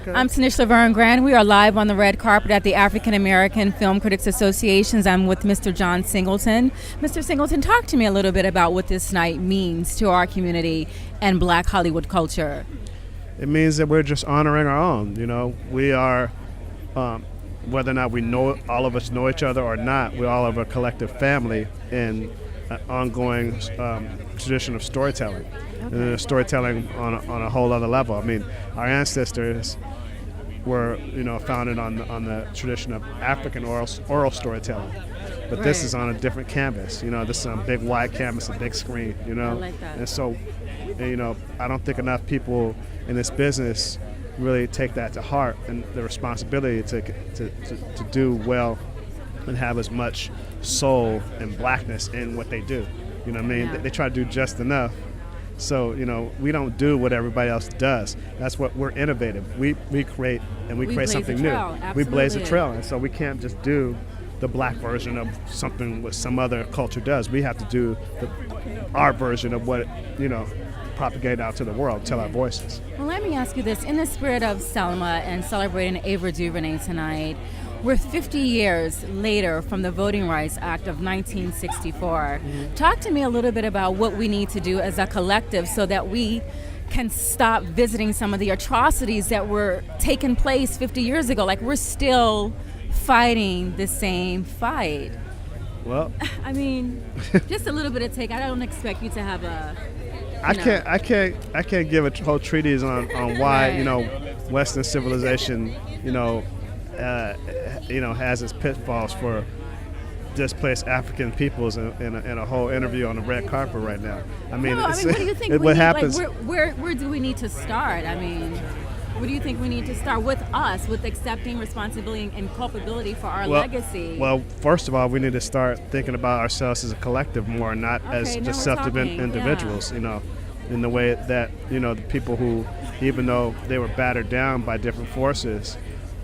Okay. I'm Tanish Laverne Grant. We are live on the red carpet at the African American Film Critics Associations. I'm with Mr. John Singleton. Mr. Singleton, talk to me a little bit about what this night means to our community and Black Hollywood culture. It means that we're just honoring our own. You know, we are, whether or not we know, all of us know each other or not, we all have a collective family in an ongoing tradition of storytelling. Okay. And storytelling on a whole other level. I mean, our ancestors were, founded on the tradition of African oral storytelling, but this is on a different canvas. This is on a big wide canvas, a big screen. I like that. And so, I don't think enough people in this business really take that to heart and the responsibility to do well and have as much soul and blackness in what they do. You know what I mean? Yeah. They try to do just enough. So, we don't do what everybody else does. That's what we're innovative. We create and we create something new. We blaze a trail. And so we can't just do the black version of something what some other culture does. We have to do our version of what, propagate out to the world, tell our voices. Well, let me ask you this. In the spirit of Selma and celebrating Ava DuVernay tonight, we're 50 years later from the Voting Rights Act of 1964. Talk to me a little bit about what we need to do as a collective so that we can stop visiting some of the atrocities that were taking place 50 years ago. Like, we're still fighting the same fight. Well, I mean, just a little bit of take. I don't expect you to have a... I can't give a whole treatise on why, Western civilization, has its pitfalls for displaced African peoples in a whole interview on the red carpet right now. I mean, what do you think? What happens? Like, where do we need to start? I mean, what do you think we need to start with us, with accepting responsibility and culpability for our legacy? Well, first of all, we need to start thinking about ourselves as a collective more, not as just self-evident individuals. In the way that the people who, even though they were battered down by different forces,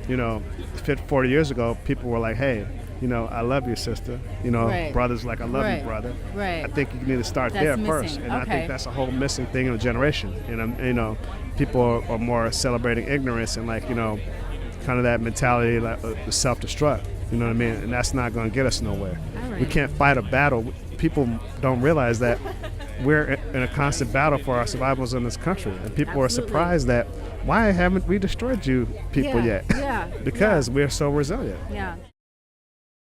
40 years ago, people were like, hey, I love you, sister. Right. Brothers like, I love you, brother. Right. I think you need to start there first. And I think that's a whole missing thing in a generation. And, people are more celebrating ignorance and kind of that mentality, like self-destruct. You know what I mean? And that's not going to get us nowhere. Right. We can't fight a battle. People don't realize that we're in a constant battle for our survivals in this country. And people are surprised that, why haven't we destroyed you people yet? Yeah. Because we're so resilient. Yeah.